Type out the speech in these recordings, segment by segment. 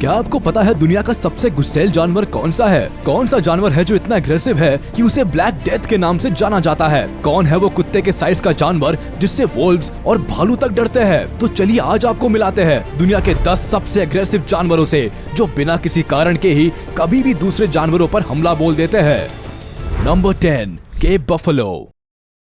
क्या आपको पता है दुनिया का सबसे गुस्सैल जानवर कौन सा है? कौन सा जानवर है जो इतना एग्रेसिव है कि उसे ब्लैक डेथ के नाम से जाना जाता है? कौन है वो कुत्ते के साइज का जानवर जिससे वोल्व्स और भालू तक डरते हैं? तो चलिए आज आपको मिलाते हैं दुनिया के 10 सबसे एग्रेसिव जानवरों से जो बिना किसी कारण के ही कभी भी दूसरे जानवरों पर हमला बोल देते हैं। Number 10, cape buffalo.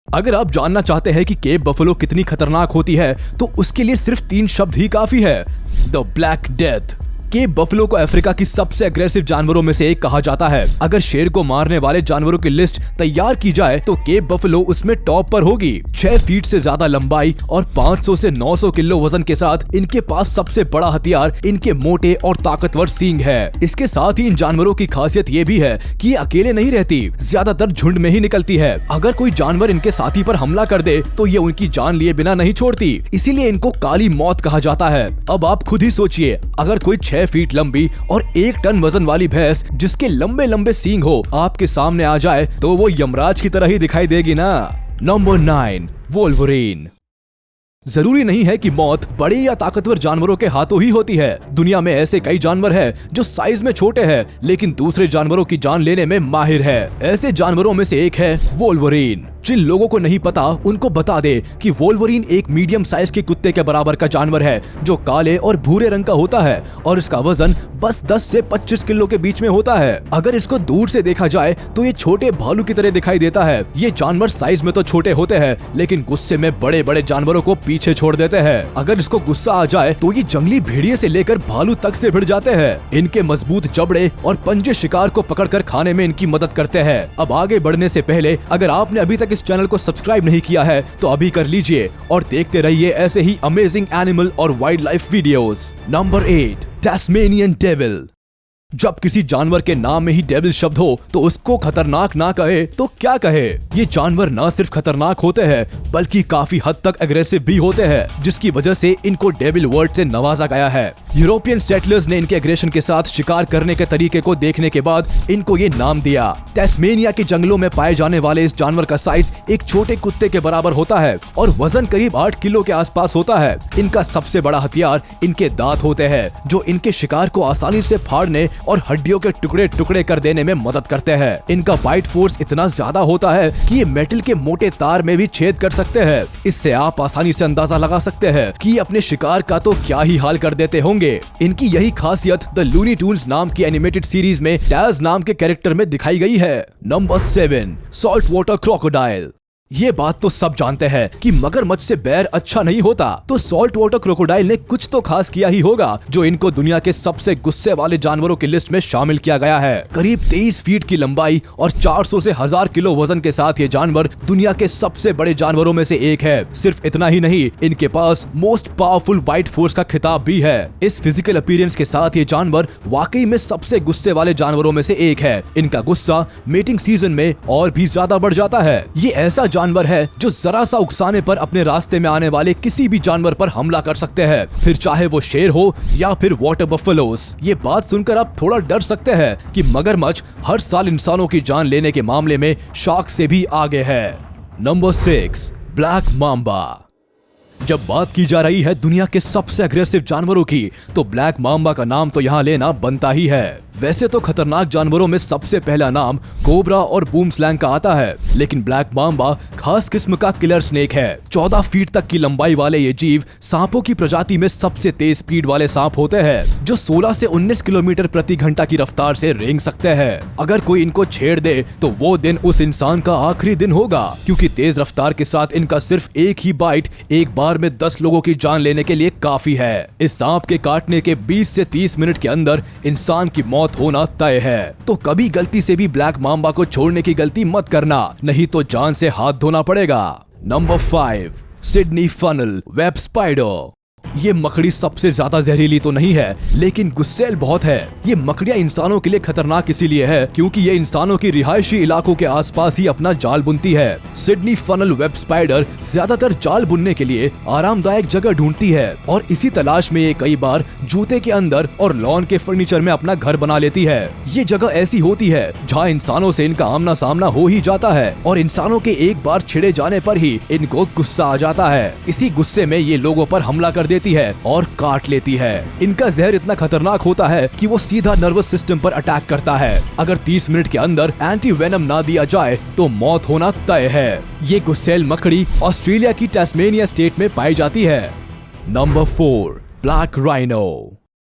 अगर आप जानना चाहते हैं कि केप बफेलो कितनी खतरनाक होती है तो उसके लिए सिर्फ 3 शब्द ही काफी है, the black death. Cape buffalo को अफ्रीका की सबसे एग्रेसिव जानवरों में से एक कहा जाता है। अगर शेर को मारने वाले जानवरों की लिस्ट तैयार की जाए तो केप बफेलो उसमें टॉप पर होगी। 6 फीट से ज्यादा लंबाई और 500 से 900 किलो वजन के साथ इनके पास सबसे बड़ा हथियार इनके मोटे और ताकतवर सींग है। इसके साथ ही इन जानवरों की खासियत ये भी है कि ये अकेले नहीं रहती, ज्यादातर झुंड में ही निकलती है। अगर कोई जानवर इनके साथी पर हमला कर दे तो ये उनकी जान लिए बिना नहीं छोड़ती, इसीलिए इनको काली मौत कहा जाता है। अब आप खुद ही सोचिए, अगर कोई 6 फीट लंबी और 1 टन वजन वाली भैंस जिसके लंबे लंबे सींग हो आपके सामने आ जाए तो वो यमराज की तरह ही दिखाई देगी ना। Number 9, Wolverine. जरूरी नहीं है कि मौत बड़े या ताकतवर जानवरों के हाथों ही होती है। दुनिया में ऐसे कई जानवर हैं जो साइज में छोटे हैं लेकिन दूसरे जानवरों की जान लेने में माहिर है। ऐसे जानवरों में से एक है वोल्वरीन। जिन लोगों को नहीं पता उनको बता दे कि वोल्वरीन एक मीडियम साइज के कुत्ते के बराबर का जानवर है जो काले और भूरे रंग का होता है और इसका वजन बस 10 से 25 किलो के बीच में होता है। अगर इसको दूर से देखा जाए तो ये छोटे भालू की तरह दिखाई देता है। ये जानवर साइज में तो छोटे होते हैं लेकिन गुस्से में बड़े बड़े जानवरों को पीछे छोड़ देते हैं। अगर इसको गुस्सा आ जाए तो ये जंगली भेड़िए से लेकर भालू तक से भिड़ जाते हैं। इनके मजबूत जबड़े और पंजे शिकार को पकड़कर खाने में इनकी मदद करते हैं। अब आगे बढ़ने से पहले अगर आपने अभी तक इस चैनल को सब्सक्राइब नहीं किया है तो अभी कर लीजिए और देखते रहिए ऐसे ही अमेजिंग एनिमल और wild life videos. Number 8, Tasmanian devil. जब किसी जानवर के नाम में ही डेविल शब्द हो तो उसको खतरनाक ना कहे तो क्या कहे। ये जानवर न सिर्फ खतरनाक होते हैं बल्कि काफी हद तक एग्रेसिव भी होते हैं, जिसकी वजह से इनको डेविल वर्ड से नवाजा गया है। यूरोपियन सेटलर्स ने इनके एग्रेशन के साथ शिकार करने के तरीके को देखने के बाद इनको ये नाम दिया। टैस्मेनिया के जंगलों में पाए जाने वाले इस जानवर का साइज एक छोटे कुत्ते के बराबर होता है और वजन करीब 8 किलो के आसपास होता है। इनका सबसे बड़ा हथियार इनके दांत होते हैं जो इनके शिकार को आसानी से फाड़ने और हड्डियों के टुकड़े टुकड़े कर देने में मदद करते हैं। इनका बाइट फोर्स इतना ज्यादा होता है कि ये मेटल के मोटे तार में भी छेद कर सकते हैं। इससे आप आसानी से अंदाजा लगा सकते हैं कि अपने शिकार का तो क्या ही हाल कर देते होंगे। इनकी यही खासियत द लूनी ट्यून्स नाम की एनिमेटेड सीरीज में टैज नाम के कैरेक्टर में दिखाई गई है। Number 7, salt water crocodile. ये बात तो सब जानते हैं कि मगरमच्छ से बैर अच्छा नहीं होता, तो सॉल्ट वाटर क्रोकोडाइल ने कुछ तो खास किया ही होगा जो इनको दुनिया के सबसे गुस्से वाले जानवरों की लिस्ट में शामिल किया गया है। करीब 23 फीट की लंबाई और 400 से 1000 किलो वजन के साथ ये जानवर दुनिया के सबसे बड़े जानवरों में से एक है। सिर्फ इतना ही नहीं, इनके पास मोस्ट पावरफुल बाइट फोर्स का खिताब भी है। इस फिजिकल अपीयरेंस के साथ ये जानवर वाकई में सबसे गुस्से वाले जानवरों में से एक है। इनका गुस्सा मीटिंग सीजन में और भी ज्यादा बढ़ जाता है। ये ऐसा जानवर है जो जरा सा उकसाने पर अपने रास्ते में आने वाले किसी भी जानवर पर हमला कर सकते हैं, फिर चाहे वो शेर हो या फिर वाटर बफेलोस। ये बात सुनकर आप थोड़ा डर सकते हैं कि मगरमच्छ हर साल इंसानों की जान लेने के मामले में शार्क से भी आगे है। Number 6, black mamba. जब बात की जा रही है दुनिया के सबसे अग्रेसिव जानवरों की तो ब्लैक माम्बा का नाम तो यहाँ लेना बनता ही है। वैसे तो खतरनाक जानवरों में सबसे पहला नाम कोबरा और बूम स्लैंग का आता है, लेकिन ब्लैक माम्बा खास किस्म का किलर स्नेक है। 14 फीट तक की लंबाई वाले ये जीव सांपों की प्रजाति में सबसे तेज स्पीड वाले सांप होते हैं जो 16 से 19 किलोमीटर प्रति घंटा की रफ्तार से रेंग सकते हैं। अगर कोई इनको छेड़ दे तो वो दिन उस इंसान का आखिरी दिन होगा, क्योंकि तेज रफ्तार के साथ इनका सिर्फ एक ही बाइट एक बार में 10 लोगों की जान लेने के लिए काफी है। इस सांप के काटने के 20 से 30 मिनट के अंदर इंसान की मौत होना तय है। तो कभी गलती से भी ब्लैक माम्बा को छोड़ने की गलती मत करना, नहीं तो जान से हाथ धोना पड़ेगा। Number 5, Sydney funnel web spider. ये मकड़ी सबसे ज्यादा जहरीली तो नहीं है लेकिन गुस्सैल बहुत है। ये मकड़ियाँ इंसानों के लिए खतरनाक इसीलिए है क्योंकि ये इंसानों की रिहायशी इलाकों के आसपास ही अपना जाल बुनती है। सिडनी फनल वेब स्पाइडर ज्यादातर जाल बुनने के लिए आरामदायक जगह ढूंढती है और इसी तलाश में ये कई बार जूते के अंदर और लॉन के फर्नीचर में अपना घर बना लेती है। ये जगह ऐसी होती है जहाँ इंसानों से इनका आमना सामना हो ही जाता है और इंसानों के एक बार छिड़े जाने पर ही इनको गुस्सा आ जाता है। इसी गुस्से में ये लोगों पर हमला कर देती जाती है और काट लेती है। इनका जहर इतना खतरनाक होता है कि वो सीधा नर्वस सिस्टम पर अटैक करता है। अगर 30 मिनट के अंदर एंटी वेनम ना दिया जाए तो मौत होना तय है। ये गुस्सैल मकड़ी ऑस्ट्रेलिया की टैस्मेनिया स्टेट में पाई जाती है। Number 4, black rhino.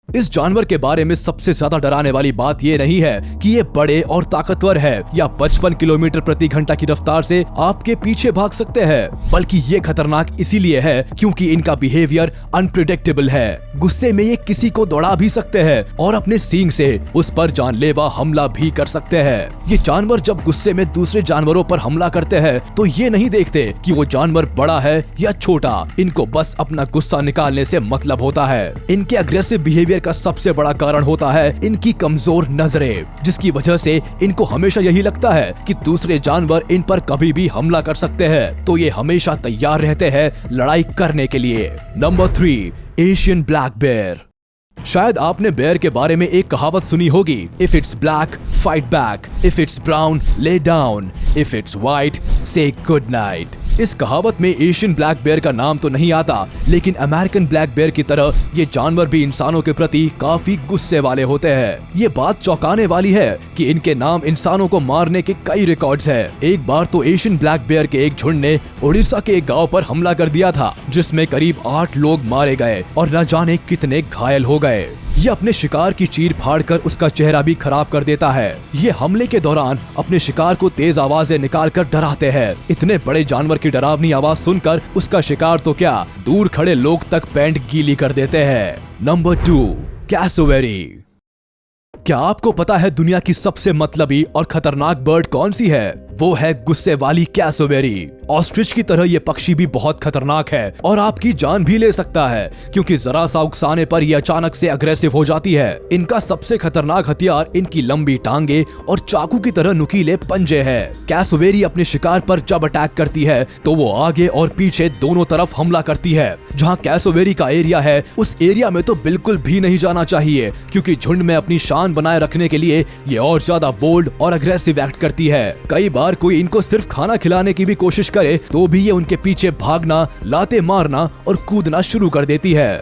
इस जानवर के बारे में सबसे ज्यादा डराने वाली बात ये नहीं है कि ये बड़े और ताकतवर है या 55 किलोमीटर प्रति घंटा की रफ्तार से आपके पीछे भाग सकते हैं, बल्कि ये खतरनाक इसीलिए है क्योंकि इनका बिहेवियर अनप्रिडिक्टेबल है। गुस्से में ये किसी को दौड़ा भी सकते हैं और अपने सींग से उस पर जानलेवा हमला भी कर सकते हैं। ये जानवर जब गुस्से में दूसरे जानवरों पर हमला करते हैं तो ये नहीं देखते कि वो जानवर बड़ा है या छोटा, इनको बस अपना गुस्सा निकालने से मतलब होता है। इनके अग्रेसिव बिहेवियर का सबसे बड़ा कारण होता है इनकी कमजोर नजरें, जिसकी वजह से इनको हमेशा यही लगता है कि दूसरे जानवर इन पर कभी भी हमला कर सकते हैं, तो ये हमेशा तैयार रहते हैं लड़ाई करने के लिए। Number 3, Asian black bear. शायद आपने बेयर के बारे में एक कहावत सुनी होगी, if it's black fight back, if it's brown lay down, if it's white से गुड नाइट। इस कहावत में एशियन ब्लैक बेयर का नाम तो नहीं आता, लेकिन अमेरिकन ब्लैक बेयर की तरह ये जानवर भी इंसानों के प्रति काफी गुस्से वाले होते हैं। ये बात चौंकाने वाली है कि इनके नाम इंसानों को मारने के कई रिकॉर्ड्स हैं। एक बार तो एशियन ब्लैक बेयर के एक झुंड ने उड़ीसा के एक गांव पर हमला कर दिया था, जिसमें करीब 8 लोग मारे गए और न जाने कितने घायल हो गए। ये अपने शिकार की चीर फाड़ कर उसका चेहरा भी खराब कर देता है। ये हमले के दौरान अपने शिकार को तेज आवाजें निकालकर डराते हैं। इतने बड़े जानवर की डरावनी आवाज सुनकर उसका शिकार तो क्या, दूर खड़े लोग तक पैंट गीली कर देते हैं। Number 2, cassowary. क्या आपको पता है दुनिया की सबसे मतलबी और खतरनाक बर्ड कौन सी है? वो है गुस्से वाली कैसोवेरी। ऑस्ट्रिच की तरह ये पक्षी भी बहुत खतरनाक है और आपकी जान भी ले सकता है, क्योंकि जरा सा उकसाने पर ये अचानक से अग्रेसिव हो जाती है। इनका सबसे खतरनाक हथियार इनकी लंबी टांगे और चाकू की तरह नुकीले पंजे हैं। कैसोवेरी अपने शिकार पर जब अटैक करती है तो वो आगे और पीछे दोनों तरफ हमला करती है। जहाँ कैसोवेरी का एरिया है उस एरिया में तो बिल्कुल भी नहीं जाना चाहिए, क्योंकि झुंड में अपनी शान बनाए रखने के लिए ये और ज्यादा बोल्ड और अग्रेसिव एक्ट करती है। कई बार कोई इनको सिर्फ खाना खिलाने की भी कोशिश करे तो भी ये उनके पीछे भागना, लाते मारना और कूदना शुरू कर देती है।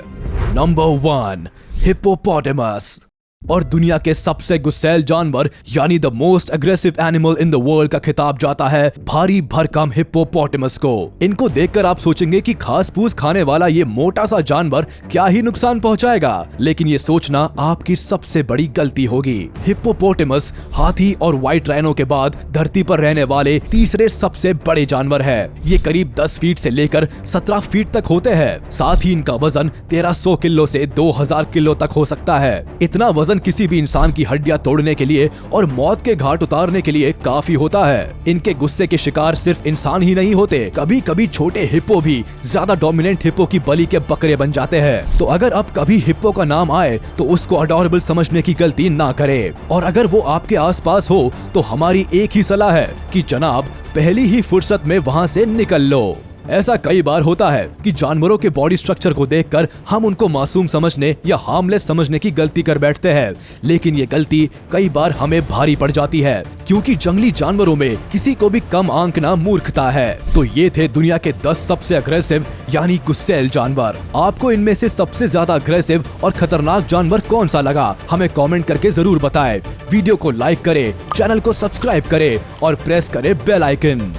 Number 1, hippopotamus. और दुनिया के सबसे गुस्सैल जानवर यानी the most aggressive animal in the world का खिताब जाता है भारी भरकम हिप्पोपोटेमस को। इनको देखकर आप सोचेंगे कि घास फूस खाने वाला ये मोटा सा जानवर क्या ही नुकसान पहुंचाएगा, लेकिन ये सोचना आपकी सबसे बड़ी गलती होगी। हिप्पोपोटेमस हाथी और व्हाइट राइनो के बाद धरती पर रहने वाले तीसरे सबसे बड़े जानवर है। ये करीब 10 फीट से लेकर 17 फीट तक होते हैं। साथ ही इनका वजन 1300 किलो से 2000 किलो तक हो सकता है। इतना वजन किसी भी इंसान की हड्डियां तोड़ने के लिए और मौत के घाट उतारने के लिए काफी होता है। इनके गुस्से के शिकार सिर्फ इंसान ही नहीं होते, कभी कभी छोटे हिप्पो भी ज्यादा डोमिनेंट हिप्पो की बलि के बकरे बन जाते हैं। तो अगर अब कभी हिप्पो का नाम आए तो उसको अडोरेबल समझने की गलती ना करे, और अगर वो आपके आसपास हो तो हमारी एक ही सलाह है कि जनाब पहली ही फुर्सत में वहाँ से निकल लो। ऐसा कई बार होता है कि जानवरों के बॉडी स्ट्रक्चर को देखकर हम उनको मासूम समझने या हार्मलेस समझने की गलती कर बैठते हैं, लेकिन ये गलती कई बार हमें भारी पड़ जाती है, क्योंकि जंगली जानवरों में किसी को भी कम आंकना मूर्खता है। तो ये थे दुनिया के 10 सबसे अग्रेसिव यानी गुस्सैल जानवर। आपको इनमें से सबसे ज्यादा अग्रेसिव और खतरनाक जानवर कौन सा लगा, हमें कमेंट करके जरूर बताएं। वीडियो को लाइक करें, चैनल को सब्सक्राइब करें और प्रेस करें बेल आइकन।